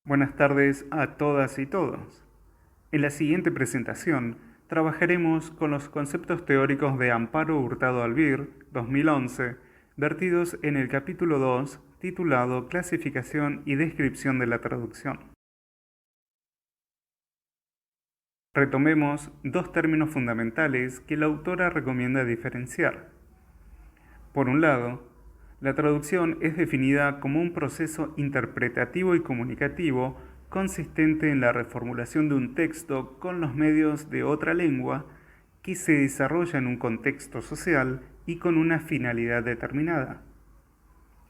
Buenas tardes a todas y todos. En la siguiente presentación trabajaremos con los conceptos teóricos de Amparo Hurtado Albir, 2011, vertidos en el capítulo 2, titulado Clasificación y descripción de la traducción. Retomemos dos términos fundamentales que la autora recomienda diferenciar. Por un lado, la traducción es definida como un proceso interpretativo y comunicativo consistente en la reformulación de un texto con los medios de otra lengua que se desarrolla en un contexto social y con una finalidad determinada.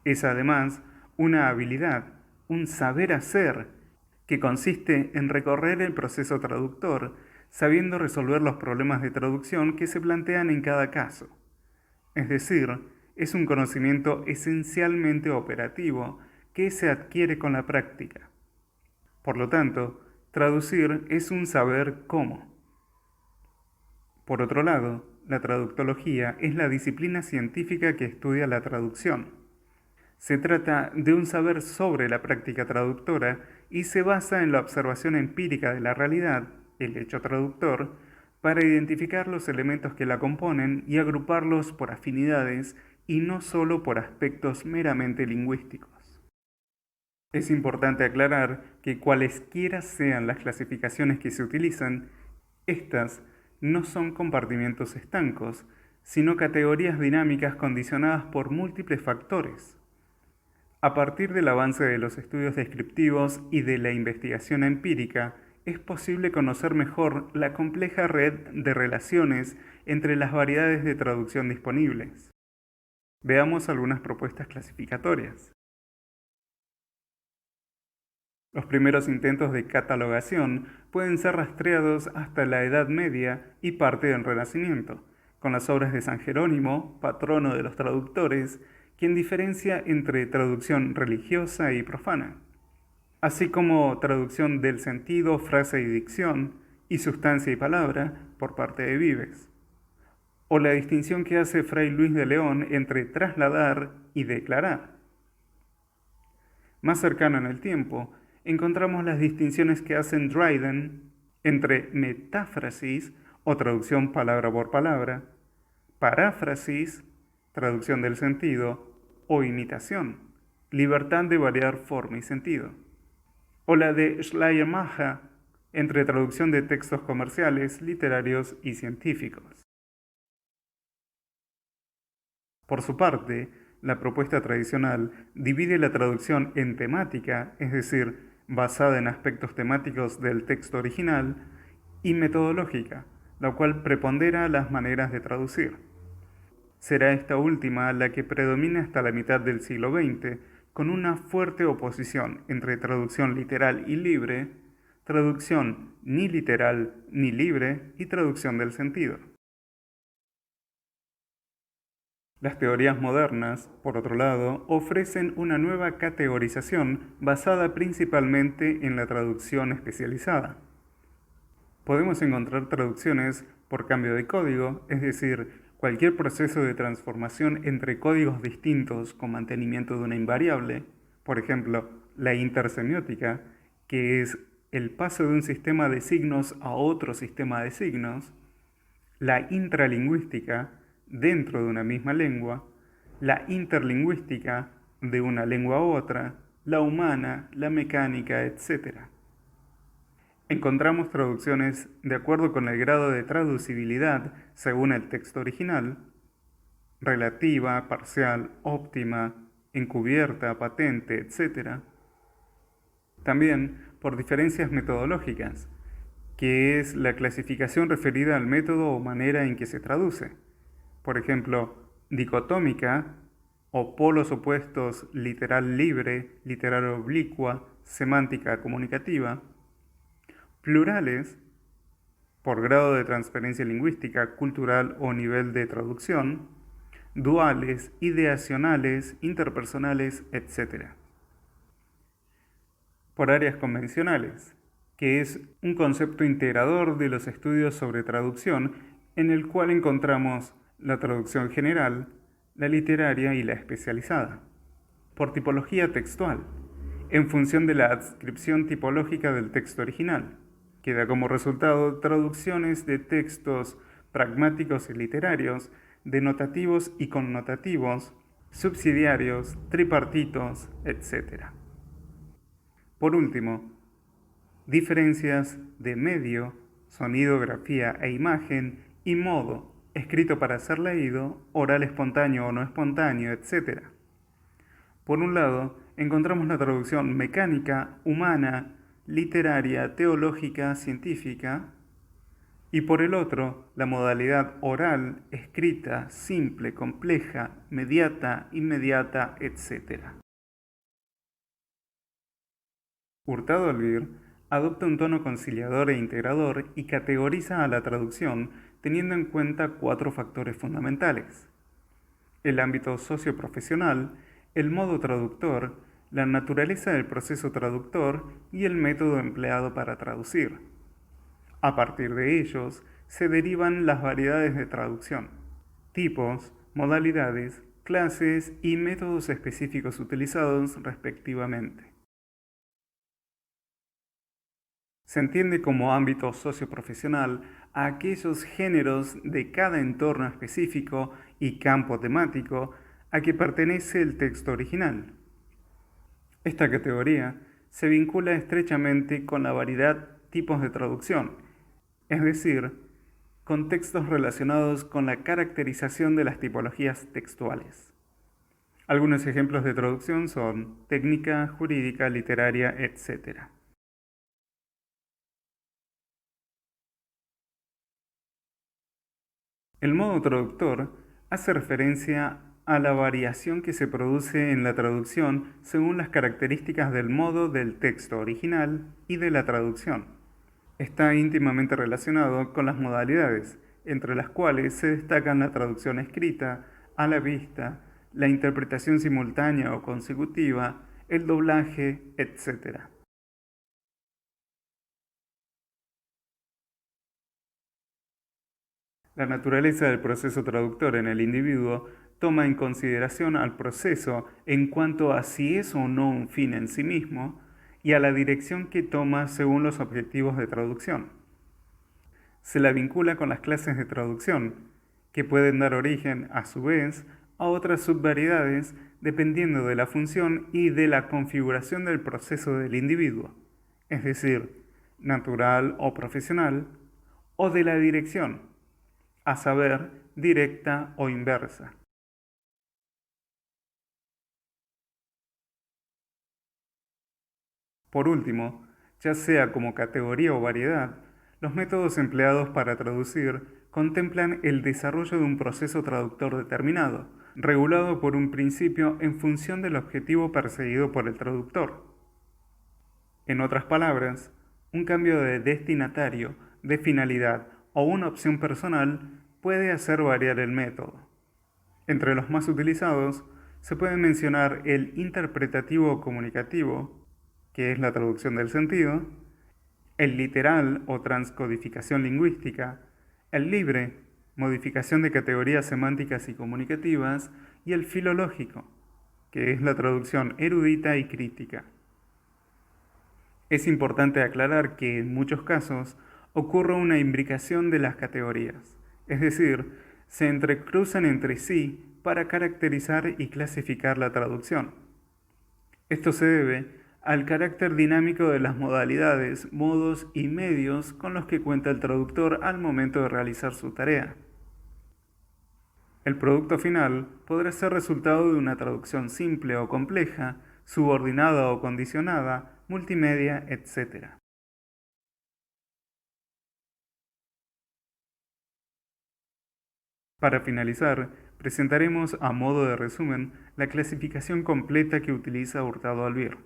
Es además una habilidad, un saber hacer, que consiste en recorrer el proceso traductor, sabiendo resolver los problemas de traducción que se plantean en cada caso. Es decir, es un conocimiento esencialmente operativo que se adquiere con la práctica. Por lo tanto, traducir es un saber cómo. Por otro lado, la traductología es la disciplina científica que estudia la traducción. Se trata de un saber sobre la práctica traductora y se basa en la observación empírica de la realidad, el hecho traductor, para identificar los elementos que la componen y agruparlos por afinidades y no solo por aspectos meramente lingüísticos. Es importante aclarar que cualesquiera sean las clasificaciones que se utilizan, estas no son compartimientos estancos, sino categorías dinámicas condicionadas por múltiples factores. A partir del avance de los estudios descriptivos y de la investigación empírica, es posible conocer mejor la compleja red de relaciones entre las variedades de traducción disponibles. Veamos algunas propuestas clasificatorias. Los primeros intentos de catalogación pueden ser rastreados hasta la Edad Media y parte del Renacimiento, con las obras de San Jerónimo, patrono de los traductores, quien diferencia entre traducción religiosa y profana, así como traducción del sentido, frase y dicción, y sustancia y palabra, por parte de Vives, o la distinción que hace Fray Luis de León entre trasladar y declarar. Más cercano en el tiempo, encontramos las distinciones que hacen Dryden entre metáfrasis, o traducción palabra por palabra, paráfrasis, traducción del sentido, o imitación, libertad de variar forma y sentido, o la de Schleiermacher entre traducción de textos comerciales, literarios y científicos. Por su parte, la propuesta tradicional divide la traducción en temática, es decir, basada en aspectos temáticos del texto original, y metodológica, la cual prepondera las maneras de traducir. Será esta última la que predomina hasta la mitad del siglo XX, con una fuerte oposición entre traducción literal y libre, traducción ni literal ni libre y traducción del sentido. Las teorías modernas, por otro lado, ofrecen una nueva categorización basada principalmente en la traducción especializada. Podemos encontrar traducciones por cambio de código, es decir, cualquier proceso de transformación entre códigos distintos con mantenimiento de una invariable, por ejemplo, la intersemiótica, que es el paso de un sistema de signos a otro sistema de signos, la intralingüística, dentro de una misma lengua, la interlingüística de una lengua a otra, la humana, la mecánica, etc. Encontramos traducciones de acuerdo con el grado de traducibilidad según el texto original, relativa, parcial, óptima, encubierta, patente, etc. También por diferencias metodológicas, que es la clasificación referida al método o manera en que se traduce. Por ejemplo, dicotómica o polos opuestos literal libre, literal oblicua, semántica comunicativa. Plurales, por grado de transferencia lingüística, cultural o nivel de traducción. Duales, ideacionales, interpersonales, etc. Por áreas convencionales, que es un concepto integrador de los estudios sobre traducción en el cual encontramos la traducción general, la literaria y la especializada. Por tipología textual, en función de la adscripción tipológica del texto original, que da como resultado traducciones de textos pragmáticos y literarios, denotativos y connotativos, subsidiarios, tripartitos, etc. Por último, diferencias de medio, sonido, grafía e imagen, y modo, escrito para ser leído, oral espontáneo o no espontáneo, etc. Por un lado, encontramos la traducción mecánica, humana, literaria, teológica, científica, y por el otro, la modalidad oral, escrita, simple, compleja, mediata, inmediata, etc. Hurtado Albir adopta un tono conciliador e integrador y categoriza a la traducción teniendo en cuenta 4 factores fundamentales: el ámbito socioprofesional, el modo traductor, la naturaleza del proceso traductor y el método empleado para traducir. A partir de ellos se derivan las variedades de traducción, tipos, modalidades, clases y métodos específicos utilizados respectivamente. Se entiende como ámbito socioprofesional a aquellos géneros de cada entorno específico y campo temático a que pertenece el texto original. Esta categoría se vincula estrechamente con la variedad tipos de traducción, es decir, con textos relacionados con la caracterización de las tipologías textuales. Algunos ejemplos de traducción son técnica, jurídica, literaria, etc. El modo traductor hace referencia a la variación que se produce en la traducción según las características del modo del texto original y de la traducción. Está íntimamente relacionado con las modalidades, entre las cuales se destacan la traducción escrita, a la vista, la interpretación simultánea o consecutiva, el doblaje, etc. La naturaleza del proceso traductor en el individuo toma en consideración al proceso en cuanto a si es o no un fin en sí mismo y a la dirección que toma según los objetivos de traducción. Se la vincula con las clases de traducción, que pueden dar origen, a su vez, a otras subvariedades dependiendo de la función y de la configuración del proceso del individuo, es decir, natural o profesional, o de la dirección, a saber, directa o inversa. Por último, ya sea como categoría o variedad, los métodos empleados para traducir contemplan el desarrollo de un proceso traductor determinado, regulado por un principio en función del objetivo perseguido por el traductor. En otras palabras, un cambio de destinatario, de finalidad o una opción personal puede hacer variar el método. Entre los más utilizados se puede mencionar el interpretativo o comunicativo, que es la traducción del sentido, el literal o transcodificación lingüística, el libre, modificación de categorías semánticas y comunicativas, y el filológico, que es la traducción erudita y crítica. Es importante aclarar que en muchos casos ocurre una imbricación de las categorías, es decir, se entrecruzan entre sí para caracterizar y clasificar la traducción. Esto se debe al carácter dinámico de las modalidades, modos y medios con los que cuenta el traductor al momento de realizar su tarea. El producto final podrá ser resultado de una traducción simple o compleja, subordinada o condicionada, multimedia, etc. Para finalizar, presentaremos a modo de resumen la clasificación completa que utiliza Hurtado Albir.